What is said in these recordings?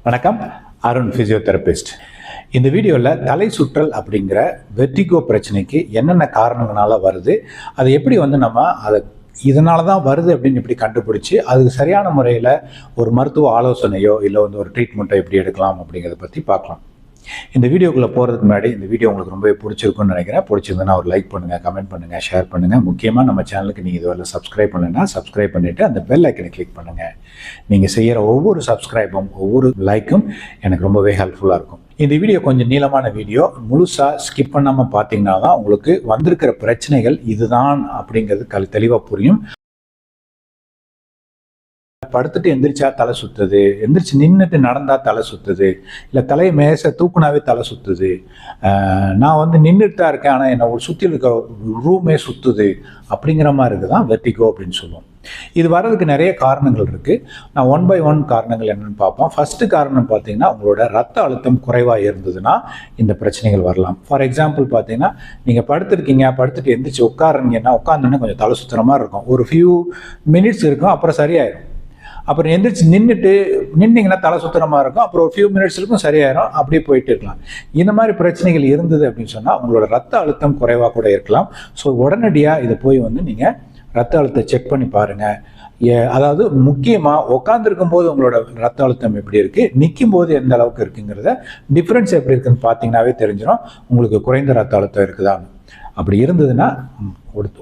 வணக்கம், அருண் ஃபிசியோதெரபிஸ்ட். இந்த வீடியோவில் தலை சுற்றல் அப்படிங்கிற வெர்டிகோ பிரச்சனைக்கு என்னென்ன காரணங்களால வருது, அதை எப்படி நம்ம அதை இதனால தான் வருது அப்படின்னு எப்படி கண்டுபிடிச்சி அதுக்கு சரியான முறையில் ஒரு மருத்துவ ஆலோசனையோ இல்லை ஒரு ட்ரீட்மெண்ட்டோ எப்படி எடுக்கலாம் அப்படிங்கிறத பற்றி பார்க்கலாம். இந்த வீடியோக்குள்ளே போகிறதுக்கு முன்னாடி இந்த வீடியோ உங்களுக்கு ரொம்பவே பிடிச்சிருக்குன்னு நினைக்கிறேன். பிடிச்சிருந்ததுன்னா ஒரு லைக் பண்ணுங்கள், கமெண்ட் பண்ணுங்கள், ஷேர் பண்ணுங்கள். முக்கியமாக நம்ம சேனலுக்கு நீங்கள் இதுவரை சப்ஸ்கிரைப் பண்ணலைன்னா சப்ஸ்கிரைப் பண்ணிவிட்டு அந்த பெல் ஐக்கனை கிளிக் பண்ணுங்கள். நீங்கள் செய்கிற ஒவ்வொரு சப்ஸ்கிரைபும் ஒவ்வொரு லைக்கும் எனக்கு ரொம்பவே ஹெல்ப்ஃபுல்லாக இருக்கும். இந்த வீடியோ கொஞ்சம் நீளமான வீடியோ, முழுசாக ஸ்கிப் பண்ணாமல் பார்த்தீங்கன்னா தான் உங்களுக்கு வந்திருக்கிற பிரச்சனைகள் இதுதான் அப்படிங்கிறது தெளிவாக புரியும். படுத்துட்டு எந்திரிச்சா தலை சுத்துது, எந்திரிச்சு நின்றுட்டு நடந்தா தலை சுத்துது, இல்லை தலையை மேச தூக்குனாவே தலை சுத்துது, நான் நின்றுட்டு தான் இருக்கேன் ஆனால் என்னை ஒரு சுற்றி இருக்க ரூமே சுத்துது அப்படிங்கிற மாதிரி இருக்குதான் வெர்டிகோ அப்படின்னு சொல்லுவோம். இது வர்றதுக்கு நிறைய காரணங்கள் இருக்குது. நான் 1 by 1 காரணங்கள் என்னென்னு பார்ப்போம். ஃபஸ்ட்டு காரணம் பார்த்தீங்கன்னா, உங்களோட ரத்த அழுத்தம் குறைவாக இருந்ததுன்னா இந்த பிரச்சனைகள் வரலாம். ஃபார் எக்ஸாம்பிள் பார்த்தீங்கன்னா, நீங்கள் படுத்துருக்கீங்க, படுத்துட்டு எந்திரிச்சு உட்காருங்கன்னா உட்காந்தோன்னே கொஞ்சம் தலை சுற்றுற மாதிரி இருக்கும். ஒரு ஃபியூ மினிட்ஸ் இருக்கும், அப்புறம் சரியாயிடும். அப்புறம் எந்திரிச்சு நின்னீங்கன்னா தலை சுத்தரமாக இருக்கும், அப்புறம் ஒரு ஃபியூ மினிட்ஸ் இருக்கும், சரியாயிரும். அப்படியே போயிட்டு இருக்கலாம். இந்த மாதிரி பிரச்சனைகள் இருந்தது அப்படின்னு சொன்னால் உங்களோட ரத்த அழுத்தம் குறைவாக கூட இருக்கலாம். ஸோ உடனடியாக இதை போய் நீங்கள் ரத்த அழுத்தத்தை செக் பண்ணி பாருங்கள். அதாவது முக்கியமாக உட்காந்துருக்கும் போது உங்களோட ரத்த அழுத்தம் எப்படி இருக்குது, நிற்கும் போது எந்த அளவுக்கு இருக்குங்கிறத டிஃப்ரென்ஸ் எப்படி இருக்குன்னு பார்த்தீங்கன்னாவே தெரிஞ்சிடும் உங்களுக்கு குறைந்த ரத்த அழுத்தம் இருக்குதான்னு. அப்படி இருந்ததுன்னா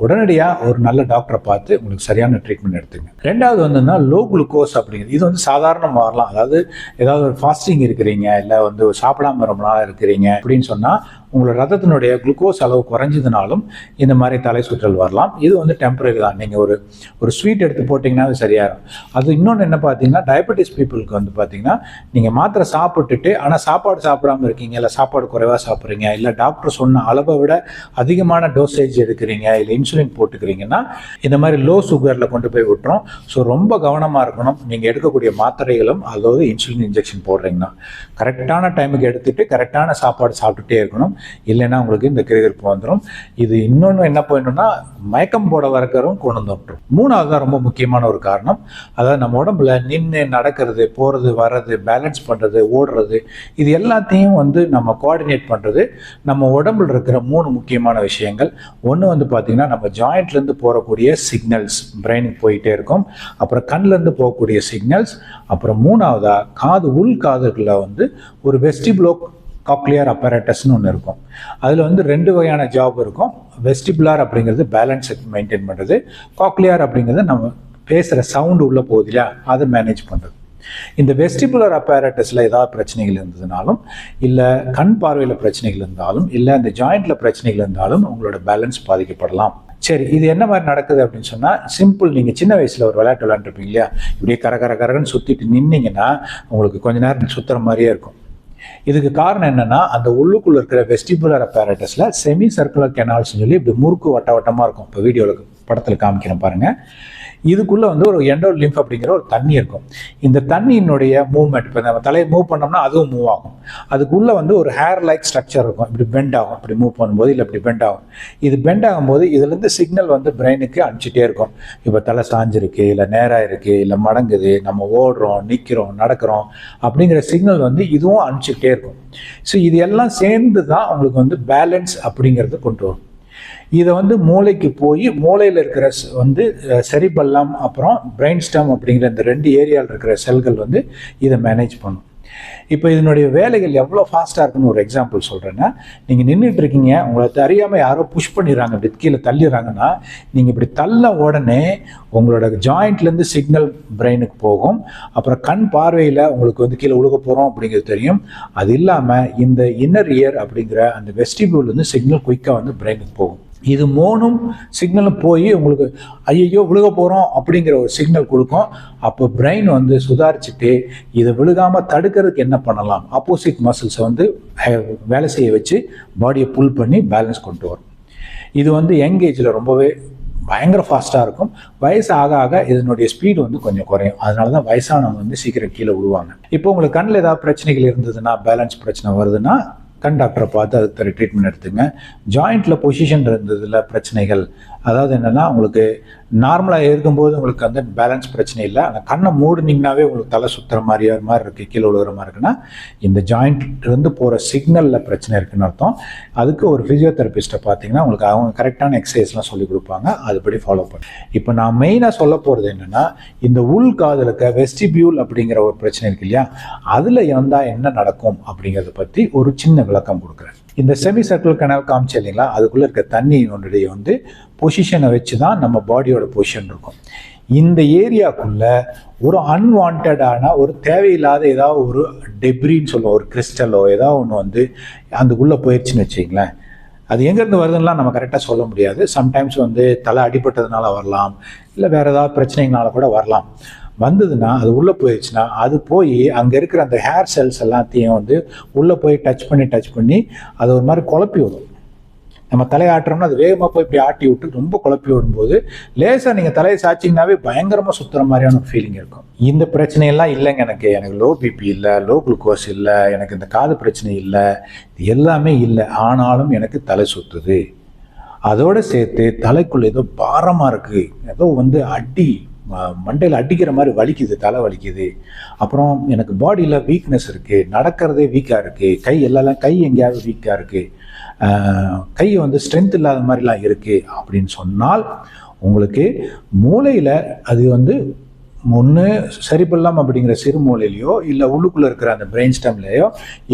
உடனடியாக ஒரு நல்ல டாக்டரை பார்த்து உங்களுக்கு சரியான ட்ரீட்மெண்ட் எடுத்துங்க. ரெண்டாவது லோ குளுக்கோஸ் அப்படிங்கிறது. இது சாதாரணமாக வரலாம். அதாவது ஏதாவது ஒரு ஃபாஸ்டிங் இருக்கிறீங்க, இல்லை சாப்பிடாம ரொம்ப நாளாக இருக்கிறீங்க அப்படின்னு சொன்னால் உங்களோட ரத்தத்தினுடைய குளுக்கோஸ் அளவு குறைஞ்சதுனாலும் இந்த மாதிரி தலை சுற்றல் வரலாம். இது டெம்பரரி தான். நீங்கள் ஒரு ஸ்வீட் எடுத்து போட்டிங்கன்னா அது சரியாகும். அது இன்னொன்று என்ன பார்த்தீங்கன்னா, டயபெட்டிஸ் பீப்புளுக்கு பார்த்தீங்கன்னா, நீங்கள் மாத்திரை சாப்பிட்டுட்டு ஆனால் சாப்பாடு சாப்பிடாமல் இருக்கீங்க, இல்லை சாப்பாடு குறைவாக சாப்பிட்றீங்க, இல்லை டாக்டர் சொன்ன அளவை விட அதிகமான டோசேஜ் எடுக்கிறீங்க, இல்லை இன்சுலின் போட்டுக்கிறீங்கன்னா இந்த மாதிரி லோ சுகரில் கொண்டு போய் விட்டுரும். ஸோ ரொம்ப கவனமாக இருக்கணும். நீங்கள் எடுக்கக்கூடிய மாத்திரைகளும் அதாவது இன்சுலின் இன்ஜெக்ஷன் போடுறீங்கன்னா கரெக்டான டைமுக்கு எடுத்துகிட்டு கரெக்டான சாப்பாடு சாப்பிட்டுட்டே இருக்கணும். இல்லைன்னா உங்களுக்கு இந்த கிருகிருப்பு வந்துடும். இது இன்னொன்று என்ன போயிடணும்னா, மயக்கம் போட வரக்கிறதும் கொண்டு வந்துடும். மூணாவது தான் ரொம்ப முக்கியமான ஒரு காரணம். அதாவது நம்ம உடம்புல நின்று நடக்கிறது, போகிறது, வர்றது, பேலன்ஸ் பண்ணுறது, ஓடுறது, இது எல்லாத்தையும் நம்ம கோஆர்டினேட் பண்ணுறது நம்ம உடம்புல இருக்கிற 3 முக்கியமான விஷயங்கள். ஒன்று பார்த்தீங்கன்னா, நம்ம ஜாயிண்ட்லேருந்து போகக்கூடிய சிக்னல்ஸ் பிரெயினுக்கு போயிட்டே இருக்கும். அப்புறம் கண்ணிலேருந்து போகக்கூடிய சிக்னல்ஸ். அப்புறம் மூணாவதாக காது, உள் காதுகளில் ஒரு வெஸ்டிபுலோ காக்லியர் அப்பரேட்டஸ்னு ஒன்று இருக்கும். அதில் 2 வகையான ஜாப் இருக்கும். வெஸ்டிபுலார் அப்படிங்கிறது பேலன்ஸை மெயின்டைன் பண்ணுறது, காக்லியர் அப்படிங்கிறது நம்ம பேசுகிற சவுண்டு உள்ளே போகுது இல்லையா, அதை மேனேஜ் பண்ணுறது. இந்த வெஸ்டிபுலர் அப்பரேட்டஸில் ஏதாவது பிரச்சனைகள் இருந்ததுனாலும், இல்லை கண் பார்வையில் பிரச்சனைகள் இருந்தாலும், இல்லை இந்த ஜாயிண்டில் பிரச்சனைகள் இருந்தாலும் உங்களோட பேலன்ஸ் பாதிக்கப்படலாம். சரி, இது என்ன மாதிரி நடக்குது அப்படின்னு சொன்னால், சிம்பிள். நீங்கள் சின்ன வயசில் ஒரு விளையாட்டு விளையாண்டுருப்பீங்க இல்லையா, இப்படியே கரகரன்னு சுற்றிட்டு நின்னீங்கன்னா உங்களுக்கு கொஞ்ச நேரம் சுற்றுற மாதிரியே இருக்கும். இதுக்கு காரணம் என்னன்னா, அந்த உள்ளுக்குள்ள இருக்கிற வெஸ்டிபுலர் அப்பரேட்டஸ்ல செமி சர்க்குலர் கெனால்ஸ் சொல்லி இப்படி முறுக்கு வட்டமா இருக்கும். இப்போ வீடியோவில் படத்தில் காமிக்கிறேன் பாருங்க. இதுக்குள்ள ஒரு எண்டோ லிம்ப் அப்படிங்கிற ஒரு தண்ணி இருக்கும். இந்த தண்ணியினுடைய மூவ்மெண்ட், இப்போ நம்ம தலையை மூவ் பண்ணோம்னா அதுவும் மூவ் ஆகும். அதுக்குள்ள ஒரு ஹேர் லைக் ஸ்ட்ரக்சர் இருக்கும். இப்படி பெண்ட் ஆகும், இப்படி மூவ் பண்ணும்போது, இல்லை இப்படி பெண்ட் ஆகும். இது பெண்ட் ஆகும்போது இதுலேருந்து சிக்னல் பிரெயினுக்கு அனுப்பிச்சிட்டே இருக்கும். இப்போ தலை சாஞ்சிருக்கு, இல்லை நேராக இருக்கு, இல்லை மடங்குது, நம்ம ஓடுறோம், நிற்கிறோம், நடக்கிறோம் அப்படிங்கிற சிக்னல் இதுவும் அனுப்பிச்சிக்கிட்டே இருக்கும். ஸோ இது எல்லாம் சேர்ந்து தான் உங்களுக்கு பேலன்ஸ் அப்படிங்கிறது கொண்டு வரும். இதை மூளைக்கு போய் மூளையில் இருக்கிற செரிபெல்லம் அப்புறம் பிரெயின் ஸ்டெம் அப்படிங்கிற இந்த 2 ஏரியாவில் இருக்கிற செல்கள் இதை மேனேஜ் பண்ணும். இப்போ இதனுடைய வேலைகள் எவ்வளோ ஃபாஸ்ட்டாக இருக்குன்னு ஒரு எக்ஸாம்பிள் சொல்கிறேன்னா, நீங்கள் நின்றுட்டு இருக்கீங்க, உங்களை அறியாமல் யாரோ புஷ் பண்ணிடுறாங்க, இப்படி கீழே தள்ளிடுறாங்கன்னா, நீங்கள் இப்படி தள்ள உடனே உங்களோட ஜாயிண்ட்லேருந்து சிக்னல் பிரெயினுக்கு போகும். அப்புறம் கண் பார்வையில் உங்களுக்கு கீழே உழுக போகிறோம் அப்படிங்கிறது தெரியும். அது இல்லாமல் இந்த இன்னர் இயர் அப்படிங்கிற அந்த வெஸ்டிபியூல் சிக்னல் குயிக்காக பிரெயினுக்கு போகும். இது 3 சிக்னலும் போய் உங்களுக்கு ஐயோ விழுக போகிறோம் அப்படிங்கிற ஒரு சிக்னல் கொடுக்கும். அப்போ பிரெயின் சுதாரிச்சுட்டு இதை விழுகாமல் தடுக்கிறதுக்கு என்ன பண்ணலாம், ஆப்போசிட் மசில்ஸை வேலை செய்ய வச்சு பாடியை புல் பண்ணி பேலன்ஸ் கொண்டு வரும். இது யங் ஏஜில் ரொம்பவே பயங்கர ஃபாஸ்ட்டாக இருக்கும். வயசு ஆக ஆக இதனுடைய ஸ்பீடு கொஞ்சம் குறையும். அதனால தான் வயசானவங்க சீக்கிரம் கீழே விழுவாங்க. இப்போ உங்களுக்கு கண்ணில் ஏதாவது பிரச்சனைகள் இருந்ததுன்னா, பேலன்ஸ் பிரச்சனை வருதுன்னா கண் டாக்டரை பார்த்து அதுக்கு ட்ரீட்மெண்ட் எடுத்துங்க. ஜாயிண்ட்டில் பொசிஷன் இருந்ததில் பிரச்சனைகள், அதாவது என்னென்னா, உங்களுக்கு நார்மலாக இருக்கும்போது உங்களுக்கு வந்து பேலன்ஸ் பிரச்சனை இல்லை. அந்த கண்ணை மூடுனீங்கனாவே உங்களுக்கு தலை சுற்றுற மாதிரி இருக்குது, கீழே விழுகிற மாதிரி இருக்குன்னா இந்த ஜாயிண்ட்லேருந்து போகிற சிக்னலில் பிரச்சனை இருக்குன்னு அர்த்தம். அதுக்கு ஒரு ஃபிசியோதெரபிஸ்ட்டை பார்த்தீங்கன்னா உங்களுக்கு அவங்க கரெக்டான எக்ஸசைஸ்லாம் சொல்லிக் கொடுப்பாங்க, அதுபடி ஃபாலோ பண்ணு. இப்போ நான் மெயினாக சொல்ல போகிறது என்னென்னா, இந்த உள் காதலுக்கு வெஸ்டிபியூல் அப்படிங்கிற ஒரு பிரச்சனை இருக்கு இல்லையா, அதில் வந்தால் என்ன நடக்கும் அப்படிங்கிறத பற்றி ஒரு சின்ன விளக்கம் கொடுக்குறேன். இந்த செமி சர்க்கிள் கனல் காமிச்சு இல்லைங்களா, அதுக்குள்ளே இருக்க தண்ணியினுடைய வந்து பொசிஷனை வச்சு தான் நம்ம பாடியோட பொசிஷன் இருக்கும். இந்த ஏரியாக்குள்ள ஒரு அன்வான்டான ஒரு தேவையில்லாத ஏதாவது ஒரு டெப்ரின்னு சொல்லுவோம், ஒரு கிறிஸ்டலோ ஏதாவது ஒன்று வந்து அதுக்குள்ளே போயிடுச்சுன்னு வச்சிங்களேன், அது எங்கேருந்து வருதுன்னெலாம் நம்ம கரெக்டாக சொல்ல முடியாது. சம்டைம்ஸ் வந்து தலை அடிபட்டதுனால வரலாம், இல்லை வேறு ஏதாவது பிரச்சனைகளால கூட வரலாம். வந்ததுன்னா அது உள்ளே போயிடுச்சுன்னா அது போய் அங்கே இருக்கிற அந்த ஹேர் செல்ஸ் எல்லாத்தையும் வந்து உள்ளே போய் டச் பண்ணி அது ஒரு மாதிரி குழப்பி விடும். நம்ம தலையை ஆட்டுறோம்னா அது வேகமாக போய் இப்படி ஆட்டி விட்டு ரொம்ப குழப்பி விடும்போது லேசாக நீங்கள் தலையை சாய்ச்சிங்கனாவே பயங்கரமாக சுற்றுற மாதிரியான ஒரு ஃபீலிங் இருக்கும். இந்த பிரச்சனையெல்லாம் இல்லைங்க, எனக்கு லோ பிபி இல்லை, லோ குளுக்கோஸ் இல்லை, எனக்கு இந்த காது பிரச்சனை இல்லை, இது எல்லாமே இல்லை, ஆனாலும் எனக்கு தலை சுற்றுது. அதோடு சேர்த்து தலைக்குள்ளே ஏதோ பாரமாக இருக்குது, ஏதோ வந்து மண்டையில் அடிக்கிற மாதிரி வலிக்குது, தலை வலிக்குது. அப்புறம் எனக்கு பாடியில் வீக்னஸ் இருக்குது, நடக்கிறதே வீக்காக இருக்குது, கை எங்கேயாவது வீக்காக இருக்குது, கை வந்து ஸ்ட்ரென்த் இல்லாத மாதிரிலாம் இருக்குது அப்படின்னு சொன்னால் உங்களுக்கு மூளையில் அது வந்து ஒன்று செரிபெல்லம் அப்படிங்கிற சிறு மூளையிலையோ இல்லை உள்ளுக்குள்ளே இருக்கிற அந்த பிரெயின் ஸ்டெம்லேயோ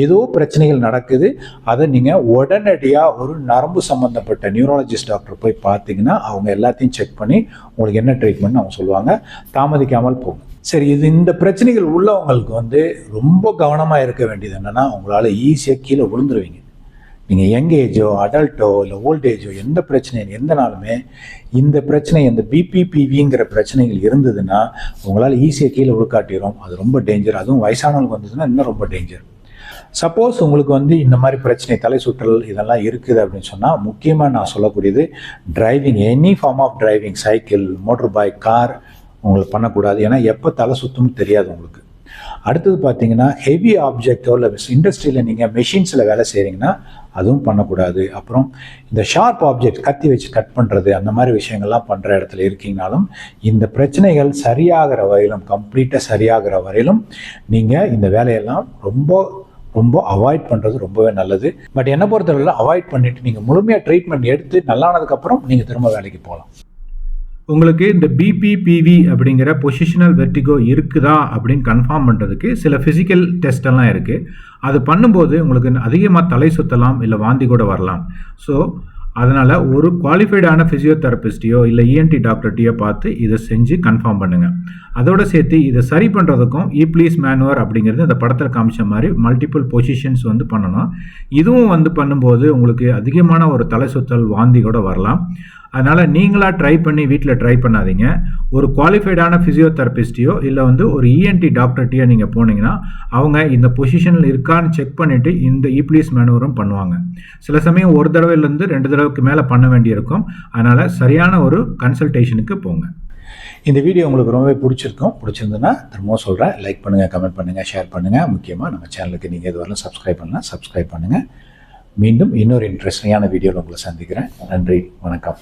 ஏதோ பிரச்சனைகள் நடக்குது. அதை நீங்கள் உடனடியாக ஒரு நரம்பு சம்மந்தப்பட்ட நியூராலஜிஸ்ட் டாக்டர் போய் பார்த்தீங்கன்னா அவங்க எல்லாத்தையும் செக் பண்ணி உங்களுக்கு என்ன ட்ரீட்மெண்ட் அவங்க சொல்லுவாங்க. தாமதிக்காமல் போகும். சரி, இந்த பிரச்சனைகள் உள்ளவங்களுக்கு வந்து ரொம்ப கவனமாக இருக்க வேண்டியது என்னென்னா, உங்களால் ஈஸியாக கீழே விழுந்துருவீங்க. நீங்கள் யங் ஏஜோ அடல்ட்டோ இல்லை ஓல்டேஜோ எந்த பிரச்சனையும் எந்த நாளுமே இந்த பிரச்சனை, இந்த பிபிபிவிங்கிற பிரச்சனைகள் இருந்ததுன்னா உங்களால் ஈஸியாக கீழே விழுக்காட்டிடும். அது ரொம்ப டேஞ்சர். அதுவும் வயசானவங்களுக்கு வந்ததுன்னா இன்னும் ரொம்ப டேஞ்சர். சப்போஸ் உங்களுக்கு வந்து இந்த மாதிரி பிரச்சனை, தலை சுற்றல் இதெல்லாம் இருக்குது அப்படின்னு சொன்னால் முக்கியமாக நான் சொல்லக்கூடியது driving, any form of driving, cycle, motor bike, car உங்களுக்கு பண்ணக்கூடாது. ஏன்னா எப்போ தலை சுற்றும்னு தெரியாது உங்களுக்கு. அடுத்தது பார்த்தீங்கன்னா ஹெவி ஆப்ஜெக்டோ இல்லை இண்டஸ்ட்ரியில் நீங்கள் மெஷின்ஸில் வேலை செய்கிறீங்கன்னா அதுவும் பண்ணக்கூடாது. அப்புறம் இந்த ஷார்ப் ஆப்ஜெக்ட் கத்தி வச்சு கட் பண்ணுறது அந்த மாதிரி விஷயங்கள்லாம் பண்ணுற இடத்துல இருக்கீங்கனாலும் இந்த பிரச்சனைகள் சரியாகிற வரையிலும், கம்ப்ளீட்டாக சரியாகிற வரையிலும் நீங்கள் இந்த வேலையெல்லாம் ரொம்ப அவாய்ட் பண்ணுறது ரொம்பவே நல்லது. பட் என்னை பொறுத்தவரையில் அவாய்ட் பண்ணிவிட்டு நீங்கள் முழுமையாக ட்ரீட்மெண்ட் எடுத்து நல்லானதுக்கப்புறம் நீங்கள் திரும்ப வேலைக்கு போகலாம். உங்களுக்கு இந்த பிபிபிவி அப்படிங்கிற பொசிஷனல் வெர்டிகோ இருக்குதா அப்படின்னு கன்ஃபார்ம் பண்ணுறதுக்கு சில ஃபிசிக்கல் டெஸ்டெல்லாம் இருக்குது. அது பண்ணும்போது உங்களுக்கு அதிகமாக தலை சுற்றலாம், இல்லை வாந்தி கூட வரலாம். ஸோ அதனால் ஒரு குவாலிஃபைடான ஃபிசியோதெரபிஸ்ட்டையோ இல்லை இஎன்டி டாக்டர்கிட்டையோ பார்த்து இதை செஞ்சு கன்ஃபார்ம் பண்ணுங்கள். அதோடு சேர்த்து இதை சரி பண்ணுறதுக்கும் ப்ளீஸ் மேனுவர் அப்படிங்கிறது இந்த படத்தில் காமிச்ச மாதிரி மல்டிபிள் பொசிஷன்ஸ் வந்து பண்ணணும். இதுவும் வந்து பண்ணும்போது உங்களுக்கு அதிகமான ஒரு தலை சுற்றல், வாந்தி கூட வரலாம். அதனால் நீங்களாக ட்ரை பண்ணி வீட்டில் ட்ரை பண்ணாதீங்க. ஒரு குவாலிஃபைடான ஃபிசியோதெரபிஸ்ட்டையோ இல்லை வந்து ஒரு இஎன்டி டாக்டர்கிட்டையோ நீங்கள் போனீங்கன்னா அவங்க இந்த பொசிஷனில் இருக்கான்னு செக் பண்ணிவிட்டு இந்த ப்ளீஸ் மேனுவரும் பண்ணுவாங்க. சில சமயம் ஒரு தடவையிலேருந்து 2 தடவைக்கு மேலே பண்ண வேண்டியிருக்கும். அதனால் சரியான ஒரு கன்சல்டேஷனுக்கு போங்க. இந்த வீடியோ உங்களுக்கு ரொம்பவே பிடிச்சிருந்ததுன்னா திரும்பவும் சொல்கிறேன், லைக் பண்ணுங்கள், கமெண்ட் பண்ணுங்கள், ஷேர் பண்ணுங்கள். முக்கியமாக நம்ம சேனலுக்கு நீங்கள் இது வரலாம் சப்ஸ்கிரைப் பண்ணுங்கள். மீண்டும் இன்னொரு இன்ட்ரெஸ்டிங்கான வீடியோவில் உங்களை சந்திக்கிறேன். நன்றி, வணக்கம்.